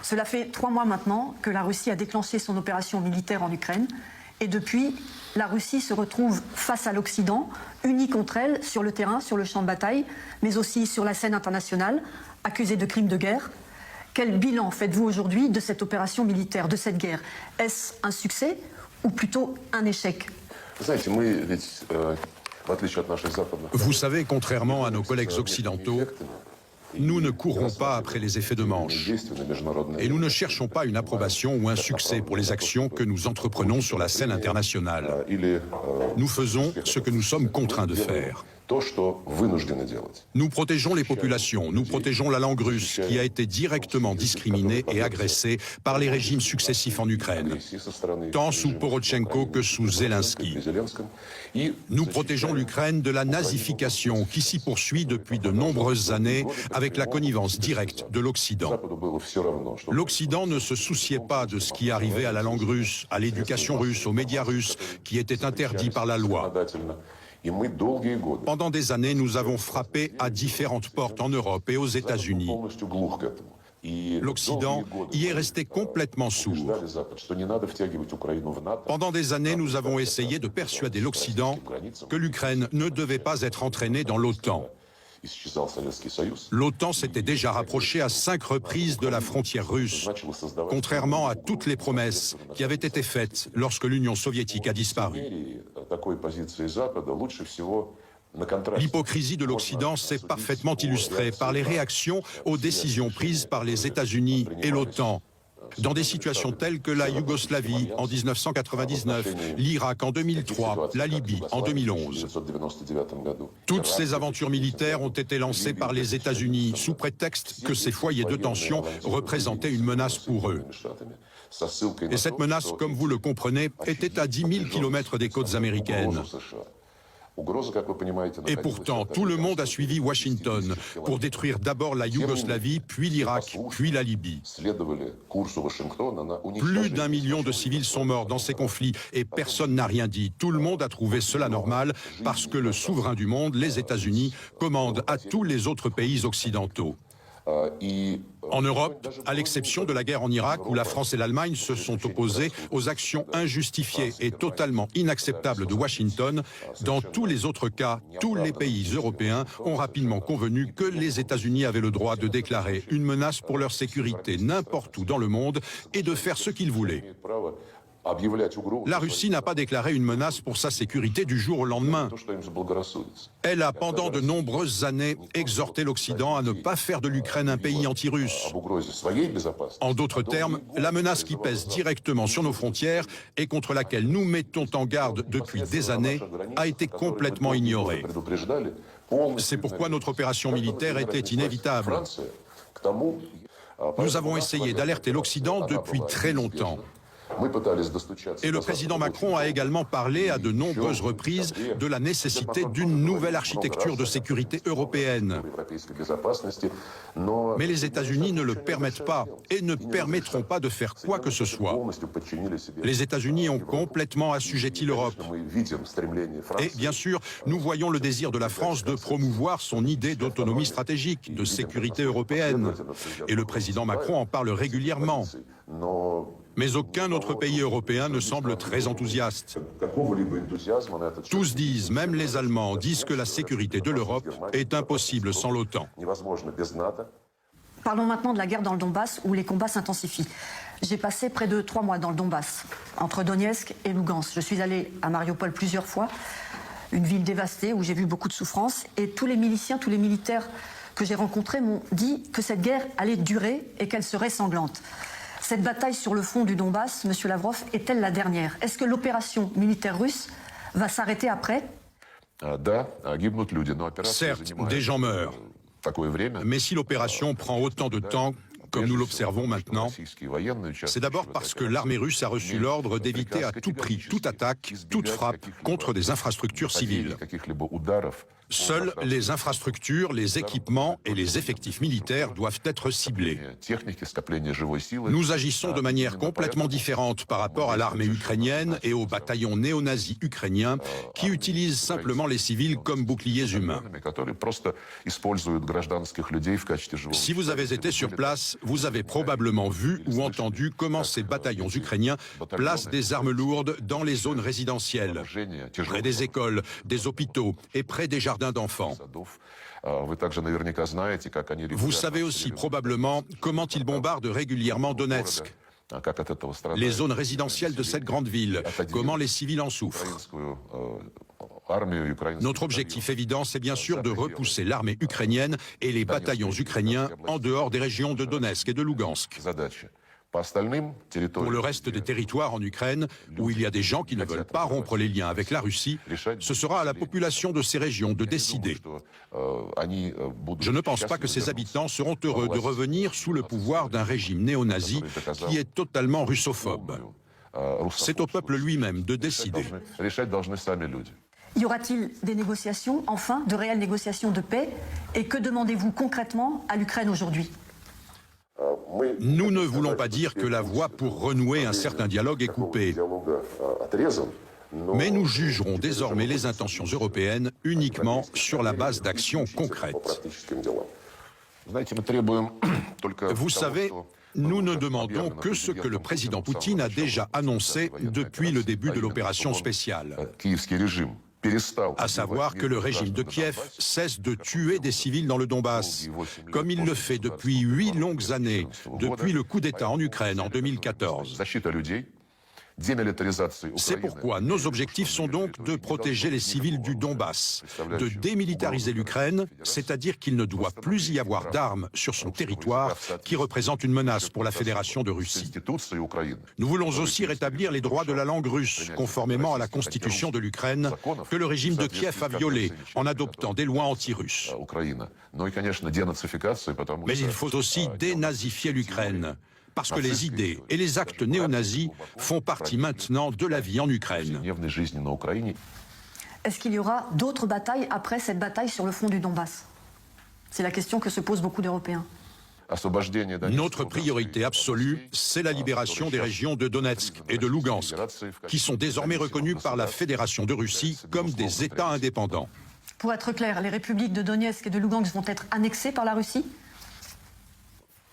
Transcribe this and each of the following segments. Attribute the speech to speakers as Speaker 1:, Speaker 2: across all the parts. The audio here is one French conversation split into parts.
Speaker 1: Cela fait 3 mois maintenant que la Russie a déclenché son opération militaire en Ukraine. Et depuis, la Russie se retrouve face à l'Occident, unie contre elle sur le terrain, sur le champ de bataille, mais aussi sur la scène internationale, accusée de crimes de guerre. Quel bilan faites-vous aujourd'hui de cette opération militaire, de cette guerre? Est-ce un succès ou plutôt un échec?
Speaker 2: Vous savez, contrairement à nos collègues occidentaux, nous ne courons pas après les effets de manche et nous ne cherchons pas une approbation ou un succès pour les actions que nous entreprenons sur la scène internationale. Nous faisons ce que nous sommes contraints de faire. Nous protégeons les populations, nous protégeons la langue russe qui a été directement discriminée et agressée par les régimes successifs en Ukraine, tant sous Porochenko que sous Zelensky. Nous protégeons l'Ukraine de la nazification qui s'y poursuit depuis de nombreuses années avec la connivence directe de l'Occident. L'Occident ne se souciait pas de ce qui arrivait à la langue russe, à l'éducation russe, aux médias russes, qui étaient interdits par la loi. Pendant des années, nous avons frappé à différentes portes en Europe et aux États-Unis. L'Occident y est resté complètement sourd. Pendant des années, nous avons essayé de persuader l'Occident que l'Ukraine ne devait pas être entraînée dans l'OTAN. L'OTAN s'était déjà rapprochée à 5 reprises de la frontière russe, contrairement à toutes les promesses qui avaient été faites lorsque l'Union soviétique a disparu. L'hypocrisie de l'Occident s'est parfaitement illustrée par les réactions aux décisions prises par les États-Unis et l'OTAN, dans des situations telles que la Yougoslavie en 1999, l'Irak en 2003, la Libye en 2011. Toutes ces aventures militaires ont été lancées par les États-Unis sous prétexte que ces foyers de tension représentaient une menace pour eux. Et cette menace, comme vous le comprenez, était à 10 000 kilomètres des côtes américaines. Et pourtant, tout le monde a suivi Washington pour détruire d'abord la Yougoslavie, puis l'Irak, puis la Libye. Plus d'1 million de civils sont morts dans ces conflits et personne n'a rien dit. Tout le monde a trouvé cela normal parce que le souverain du monde, les États-Unis, commande à tous les autres pays occidentaux. En Europe, à l'exception de la guerre en Irak, où la France et l'Allemagne se sont opposées aux actions injustifiées et totalement inacceptables de Washington, dans tous les autres cas, tous les pays européens ont rapidement convenu que les États-Unis avaient le droit de déclarer une menace pour leur sécurité n'importe où dans le monde et de faire ce qu'ils voulaient. La Russie n'a pas déclaré une menace pour sa sécurité du jour au lendemain. Elle a pendant de nombreuses années exhorté l'Occident à ne pas faire de l'Ukraine un pays anti-russe. En d'autres termes, la menace qui pèse directement sur nos frontières et contre laquelle nous mettons en garde depuis des années a été complètement ignorée. C'est pourquoi notre opération militaire était inévitable. Nous avons essayé d'alerter l'Occident depuis très longtemps. Et le président Macron a également parlé à de nombreuses reprises de la nécessité d'une nouvelle architecture de sécurité européenne. Mais les États-Unis ne le permettent pas et ne permettront pas de faire quoi que ce soit. Les États-Unis ont complètement assujetti l'Europe. Et bien sûr, nous voyons le désir de la France de promouvoir son idée d'autonomie stratégique, de sécurité européenne. Et le président Macron en parle régulièrement. Mais aucun autre pays européen ne semble très enthousiaste. Tous disent, même les Allemands, disent que la sécurité de l'Europe est impossible sans l'OTAN.
Speaker 1: Parlons maintenant de la guerre dans le Donbass, où les combats s'intensifient. J'ai passé près de 3 mois dans le Donbass, entre Donetsk et Lugansk. Je suis allé à Mariupol plusieurs fois, une ville dévastée où j'ai vu beaucoup de souffrance. Et tous les miliciens, tous les militaires que j'ai rencontrés m'ont dit que cette guerre allait durer et qu'elle serait sanglante. Cette bataille sur le front du Donbass, M. Lavrov, est-elle la dernière? Est-ce que l'opération militaire russe va s'arrêter après?
Speaker 2: Certes, des gens meurent. Mais si l'opération prend autant de temps, comme nous l'observons maintenant, c'est d'abord parce que l'armée russe a reçu l'ordre d'éviter à tout prix toute attaque, toute frappe contre des infrastructures civiles. Seules les infrastructures, les équipements et les effectifs militaires doivent être ciblés. Nous agissons de manière complètement différente par rapport à l'armée ukrainienne et aux bataillons néo-nazis ukrainiens qui utilisent simplement les civils comme boucliers humains. Si vous avez été sur place, vous avez probablement vu ou entendu comment ces bataillons ukrainiens placent des armes lourdes dans les zones résidentielles, près des écoles, des hôpitaux et près des jardins d'enfants. Vous savez aussi probablement comment ils bombardent régulièrement Donetsk, les zones résidentielles de cette grande ville, comment les civils en souffrent. Notre objectif évident, c'est bien sûr de repousser l'armée ukrainienne et les bataillons ukrainiens en dehors des régions de Donetsk et de Lugansk. Pour le reste des territoires en Ukraine, où il y a des gens qui ne veulent pas rompre les liens avec la Russie, ce sera à la population de ces régions de décider. Je ne pense pas que ces habitants seront heureux de revenir sous le pouvoir d'un régime néo-nazi qui est totalement russophobe. C'est au peuple lui-même de décider.
Speaker 1: Y aura-t-il des négociations, enfin, de réelles négociations de paix? Et que demandez-vous concrètement à l'Ukraine aujourd'hui?
Speaker 2: Nous ne voulons pas dire que la voie pour renouer un certain dialogue est coupée. Mais nous jugerons désormais les intentions européennes uniquement sur la base d'actions concrètes. Vous savez, nous ne demandons que ce que le président Poutine a déjà annoncé depuis le début de l'opération spéciale. À savoir que le régime de Kiev cesse de tuer des civils dans le Donbass, comme il le fait depuis 8 longues années, depuis le coup d'État en Ukraine en 2014. C'est pourquoi nos objectifs sont donc de protéger les civils du Donbass, de démilitariser l'Ukraine, c'est-à-dire qu'il ne doit plus y avoir d'armes sur son territoire qui représentent une menace pour la Fédération de Russie. Nous voulons aussi rétablir les droits de la langue russe, conformément à la constitution de l'Ukraine, que le régime de Kiev a violée en adoptant des lois anti-russes. Mais il faut aussi dénazifier l'Ukraine, parce que les idées et les actes néo-nazis font partie maintenant de la vie en Ukraine.
Speaker 1: Est-ce qu'il y aura d'autres batailles après cette bataille sur le front du Donbass? C'est la question que se posent beaucoup d'Européens.
Speaker 2: Notre priorité absolue, c'est la libération des régions de Donetsk et de Lugansk, qui sont désormais reconnues par la Fédération de Russie comme des États indépendants.
Speaker 1: Pour être clair, les républiques de Donetsk et de Lugansk vont être annexées par la Russie?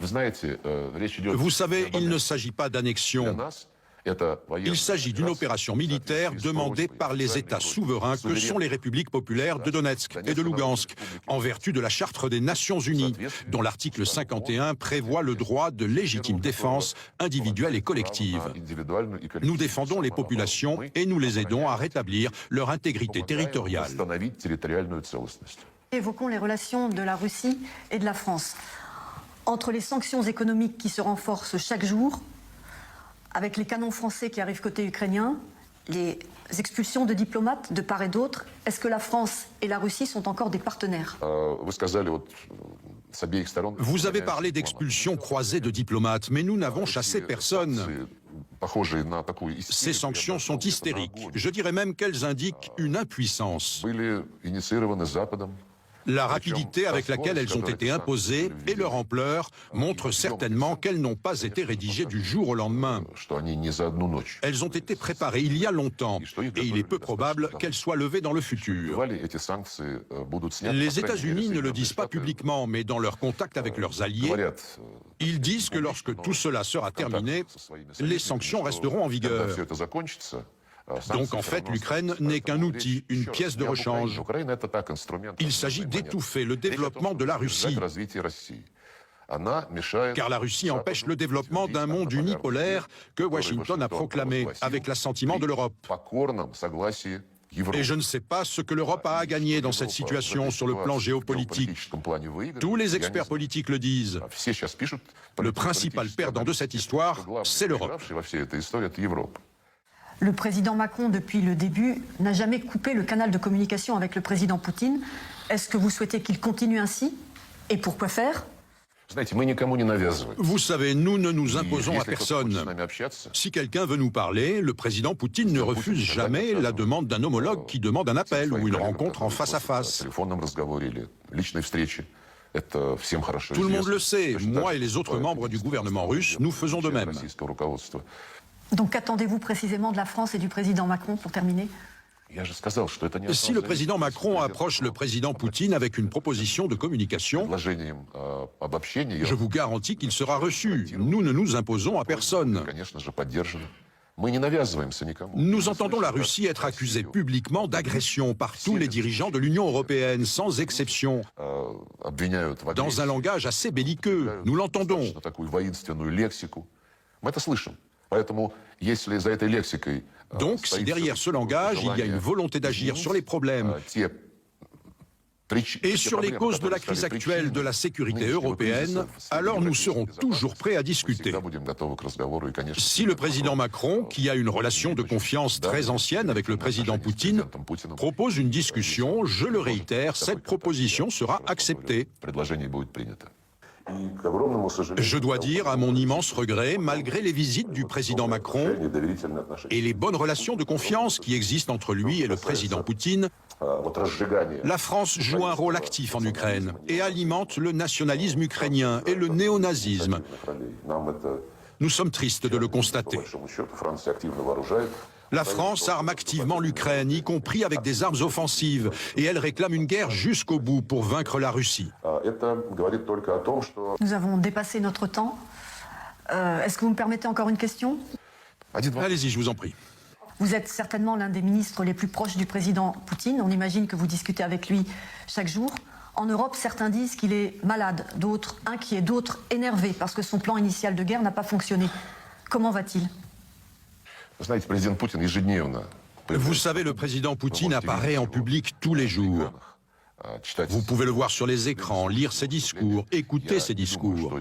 Speaker 2: Vous savez, il ne s'agit pas d'annexion. Il s'agit d'une opération militaire demandée par les États souverains que sont les républiques populaires de Donetsk et de Lugansk, en vertu de la Charte des Nations Unies, dont l'article 51 prévoit le droit de légitime défense individuelle et collective. Nous défendons les populations et nous les aidons à rétablir leur intégrité territoriale.
Speaker 1: Évoquons les relations de la Russie et de la France. Entre les sanctions économiques qui se renforcent chaque jour, avec les canons français qui arrivent côté ukrainien, les expulsions de diplomates de part et d'autre, est-ce que la France et la Russie sont encore des partenaires?
Speaker 2: Vous avez parlé d'expulsions croisées de diplomates, mais nous n'avons chassé personne. Ces sanctions sont hystériques. Je dirais même qu'elles indiquent une impuissance. La rapidité avec laquelle elles ont été imposées et leur ampleur montrent certainement qu'elles n'ont pas été rédigées du jour au lendemain. Elles ont été préparées il y a longtemps et il est peu probable qu'elles soient levées dans le futur. Les États-Unis ne le disent pas publiquement, mais dans leur contact avec leurs alliés, ils disent que lorsque tout cela sera terminé, les sanctions resteront en vigueur. Donc en fait, l'Ukraine n'est qu'un outil, une pièce de rechange. Il s'agit d'étouffer le développement de la Russie. Car la Russie empêche le développement d'un monde unipolaire que Washington a proclamé avec l'assentiment de l'Europe. Et je ne sais pas ce que l'Europe a à gagner dans cette situation sur le plan géopolitique. Tous les experts politiques le disent. Le principal perdant de cette histoire, c'est l'Europe.
Speaker 1: Le président Macron, depuis le début, n'a jamais coupé le canal de communication avec le président Poutine. Est-ce que vous souhaitez qu'il continue ainsi? Et pour quoi faire?
Speaker 3: Знаете, мы никому не навязываем.
Speaker 2: Vous savez, nous ne nous imposons à
Speaker 3: Если кто-то хочет с
Speaker 2: personne.
Speaker 3: нами общаться,
Speaker 2: Si quelqu'un veut nous parler, le président Poutine ne refuse jamais la demande d'un homologue qui demande un appel ou une rencontre en face à face.
Speaker 3: телефонном разговоре или личной встрече, это всем хорошо
Speaker 2: Tout le monde
Speaker 3: известно.
Speaker 2: le sait,
Speaker 3: Точно
Speaker 2: moi
Speaker 3: так
Speaker 2: et
Speaker 3: же
Speaker 2: les autres
Speaker 3: поступает
Speaker 2: membres du
Speaker 3: министр
Speaker 2: gouvernement russe, nous faisons de
Speaker 3: член
Speaker 2: même.
Speaker 3: российского руководства.
Speaker 1: Donc qu'attendez-vous précisément de la France et du président Macron pour terminer?
Speaker 3: Я же сказал, что это не
Speaker 2: Si le président Macron approche le président Poutine avec une proposition de communication,
Speaker 3: предложением обобщения,
Speaker 2: je vous garantis qu'il sera reçu. Nous ne nous imposons à personne.
Speaker 3: конечно же, поддержано. Мы не навязываемся никому.
Speaker 2: Nous entendons la Russie être accusée publiquement d'agression par tous les dirigeants de l'Union européenne, sans exception,
Speaker 3: Обвиняют в
Speaker 2: dans un langage assez belliqueux. Nous l'entendons.
Speaker 3: достаточно такую воинственную лексику. Мы это слышим. Поэтому, если за этой лексикой
Speaker 2: Donc, si derrière ce langage, il y a une volonté d'agir sur les problèmes et sur les causes de la crise actuelle de la sécurité européenne, alors nous serons toujours prêts à discuter. Si le président Macron, qui a une relation de confiance très ancienne avec le président Poutine, propose une discussion, je le réitère, cette proposition sera acceptée. Je dois dire, à mon immense regret, malgré les visites du président Macron et les bonnes relations de confiance qui existent entre lui et le président Poutine, la France joue un rôle actif en Ukraine et alimente le nationalisme ukrainien et le néonazisme. Nous sommes tristes de le constater. La France arme activement l'Ukraine, y compris avec des armes offensives, et elle réclame une guerre jusqu'au bout pour vaincre la Russie.
Speaker 1: Nous avons dépassé notre temps. Est-ce que vous me permettez encore une question?
Speaker 2: Allez-y, je vous en prie.
Speaker 1: Vous êtes certainement l'un des ministres les plus proches du président Poutine. On imagine que vous discutez avec lui chaque jour. En Europe, certains disent qu'il est malade, d'autres inquiets, d'autres énervés parce que son plan initial de guerre n'a pas fonctionné. Comment va-t-il?
Speaker 2: Vous savez, le président Poutine apparaît en public tous les jours. Vous pouvez le voir sur les écrans, lire ses discours, écouter ses discours.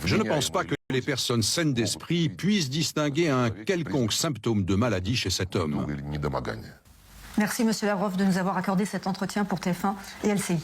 Speaker 2: Je ne pense pas que les personnes saines d'esprit puissent distinguer un quelconque symptôme de maladie chez cet homme.
Speaker 1: Merci, monsieur Lavrov, de nous avoir accordé cet entretien pour TF1 et LCI.